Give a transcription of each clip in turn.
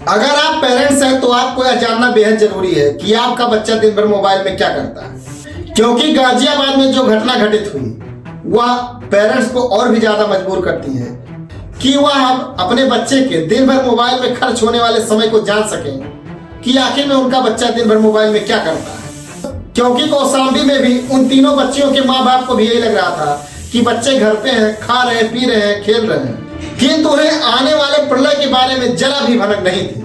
अगर आप पेरेंट्स हैं तो आपको यह जानना बेहद जरूरी है कि आपका बच्चा दिन भर मोबाइल में क्या करता है, क्योंकि गाजियाबाद में जो घटना घटित हुई वह पेरेंट्स को और भी ज्यादा मजबूर करती है कि वह अपने बच्चे के दिन भर मोबाइल में खर्च होने वाले समय को जान सकें कि आखिर में उनका बच्चा दिन भर मोबाइल में क्या करता है। क्योंकि कौशाम्बी में भी उन तीनों बच्चियों के माँ बाप को भी यही लग रहा था कि बच्चे घर पे हैं, खा रहे हैं, पी रहे हैं, खेल रहे हैं, किंतु उन्हें आने वाले प्रलय के बारे में जरा भी भनक नहीं थी।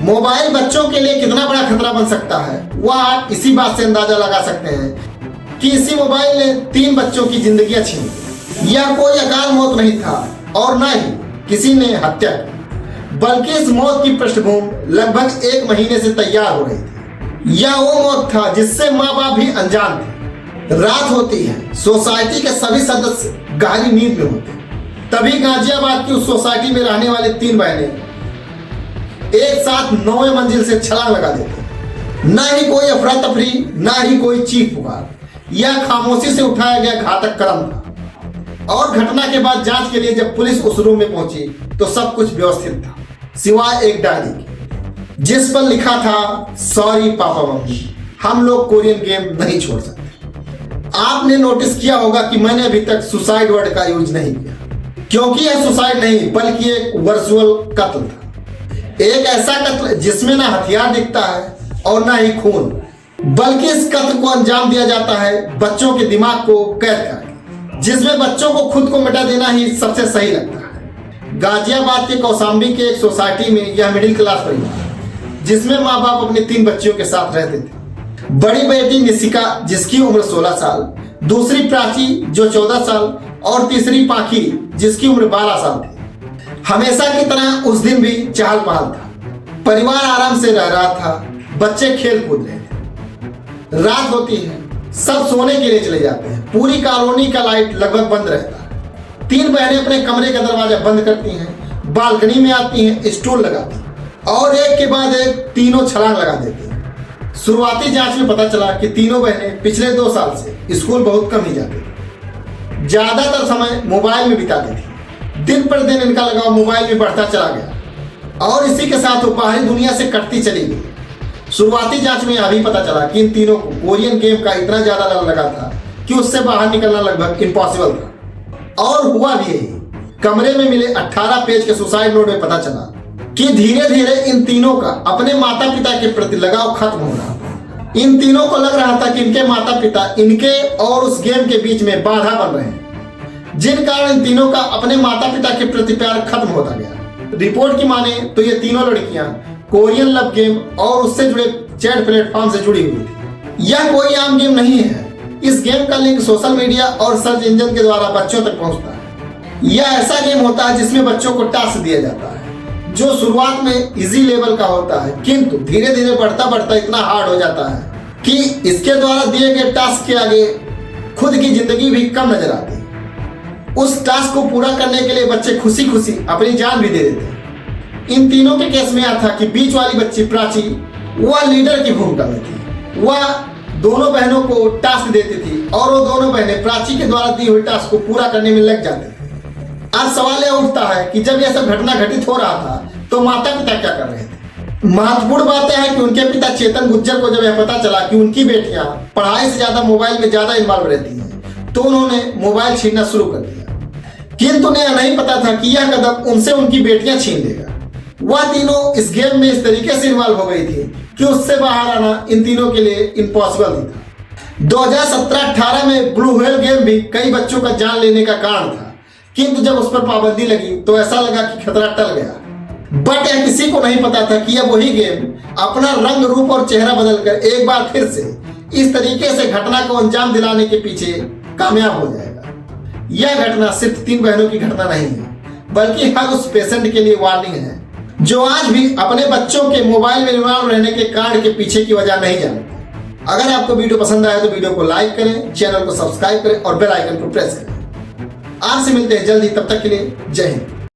मोबाइल बच्चों के लिए कितना बड़ा खतरा बन सकता है वह आप इसी बात से अंदाजा लगा सकते हैं कि इसी मोबाइल ने 3 बच्चों की जिंदगियां छीन ली। यह कोई अकाल मौत नहीं था और न ही किसी ने हत्या की, बल्कि इस मौत की पृष्ठभूमि लगभग 1 महीने से तैयार हो रही थी। यह वो मौत था जिससे माँ बाप भी अनजान थे। रात होती है, सोसाइटी के सभी सदस्य गहरी नींद में होते हैं। तभी गाजियाबाद की उस सोसाइटी में रहने वाले 3 बहनें एक साथ 9वें मंजिल से छलांग लगा देते। न ही कोई अफरा तफरी, न ही कोई चीख पुकार, यह खामोशी से उठाया गया घातक कदम था। और घटना के बाद जांच के लिए जब पुलिस उस रूम में पहुंची तो सब कुछ व्यवस्थित था, सिवाय एक डायरी के जिस पर लिखा था, सॉरी पापा मम्मी, हम लोग कोरियन गेम नहीं छोड़ सकते। आपने नोटिस किया होगा कि मैंने अभी तक सुसाइड वर्ड का यूज नहीं किया, क्योंकि यह सुसाइड नहीं बल्कि एक वर्चुअल कत्ल था। एक ऐसा कत्ल जिसमें ना हथियार दिखता है और ना ही खून, बल्कि इस कत्ल को अंजाम दिया जाता है बच्चों के दिमाग को कैद करके, जिसमें बच्चों को खुद को मिटा देना ही सबसे सही लगता है। गाजियाबाद के कौशाम्बी के एक सोसाइटी में यह मिडिल क्लास परिवार, जिसमें माँ बाप अपनी 3 बच्चियों के साथ रहते थे। बड़ी बेटी निशिका जिसकी उम्र 16 साल, दूसरी प्राची जो 14 साल और तीसरी पाखी जिसकी उम्र 12 साल थी। हमेशा की तरह उस दिन भी चहल पहल था, परिवार आराम से रह रहा था, बच्चे खेल कूद रहे थे। रात होती है, सब सोने के लिए चले जाते हैं, पूरी कॉलोनी का लाइट लगभग बंद रहता है। 3 बहनें अपने कमरे का दरवाजा बंद करती हैं, बालकनी में आती हैं, स्टूल लगाती हैं और एक के बाद एक तीनों छलांग लगा देती हैं। शुरुआती जांच में पता चला कि तीनों बहनें पिछले 2 साल से स्कूल बहुत कम ही जाती थी, ज्यादातर समय मोबाइल में बिताती थी। दिन पर दिन इनका लगाव मोबाइल में बढ़ता चला गया और इसी के साथ वो बाहरी दुनिया से कटती चली गई। शुरुआती जांच में यह भी पता चला कि इन तीनों को कोरियन गेम का इतना ज्यादा डर लगा था कि उससे बाहर निकलना लगभग इम्पॉसिबल था। और हुआ भी यही। कमरे में मिले 18 पेज के सुसाइड नोट में पता चला कि धीरे धीरे इन तीनों का अपने माता पिता के प्रति लगाव खत्म हो रहा था। इन तीनों को लग रहा था कि इनके माता पिता इनके और उस गेम के बीच में बाधा बन रहे हैं, जिन कारण इन तीनों का अपने माता पिता के प्रति प्यार खत्म होता गया। रिपोर्ट की माने तो ये तीनों लड़कियां कोरियन लव गेम और उससे जुड़े चैट प्लेटफॉर्म से जुड़ी हुई थी। यह कोई आम गेम नहीं है। इस गेम का लिंक सोशल मीडिया और सर्च इंजन के द्वारा बच्चों तक पहुंचता है। यह ऐसा गेम होता है जिसमें बच्चों को टास्क दिया जाता है, जो शुरुआत में इजी लेवल का होता है, किंतु धीरे धीरे बढ़ता बढ़ता इतना हार्ड हो जाता है कि इसके द्वारा दिए गए टास्क के आगे खुद की जिंदगी भी कम नजर आती है। उस टास्क को पूरा करने के लिए बच्चे खुशी खुशी अपनी जान भी दे देते हैं। इन तीनों के केस में यह था कि बीच वाली बच्ची प्राची वह लीडर की भूमिका में थी। वह दोनों बहनों को टास्क देती थी और वो दोनों बहनें प्राची के द्वारा दी हुई टास्क को पूरा करने में लग जाती थी। आज सवाल यह उठता है कि जब यह सब घटना घटित हो रहा था तो माता पिता क्या कर रहे थे। महत्वपूर्ण बात यह है कि उनके पिता चेतन गुज्जर को जब यह पता चला कि उनकी बेटियां पढ़ाई से ज्यादा मोबाइल में ज्यादा इन्वॉल्व रहती हैं तो उन्होंने मोबाइल छीनना शुरू कर दिया। किंतु उन्हें यह नहीं पता था कि यह कदम उनसे उनकी बेटियां छीन लेगा। वह तीनों इस गेम में इस तरीके से इन्वॉल्व हो गई थी कि उससे बाहर आना इन तीनों के लिए इम्पॉसिबल ही था। 2017-18 में ब्लू व्हेल गेम भी कई बच्चों का जान लेने का कारण था, किंतु जब उस पर पाबंदी लगी तो ऐसा लगा कि खतरा टल गया। बट यह किसी को नहीं पता था कि यह वही गेम अपना रंग रूप और चेहरा बदलकर एक बार फिर से इस तरीके से घटना को अंजाम दिलाने के पीछे कामयाब हो जाएगा। यह घटना सिर्फ 3 बहनों की घटना नहीं है, बल्कि हर उस पेशेंट के लिए वार्निंग है जो आज भी अपने बच्चों के मोबाइल में इन्वॉल्व रहने के कांड के पीछे की वजह नहीं जानते। अगर आपको वीडियो पसंद आया तो वीडियो को लाइक करें, चैनल को सब्सक्राइब करें और बेल आइकन को प्रेस करें। आपसे मिलते हैं जल्दी, तब तक के लिए जय हिंद।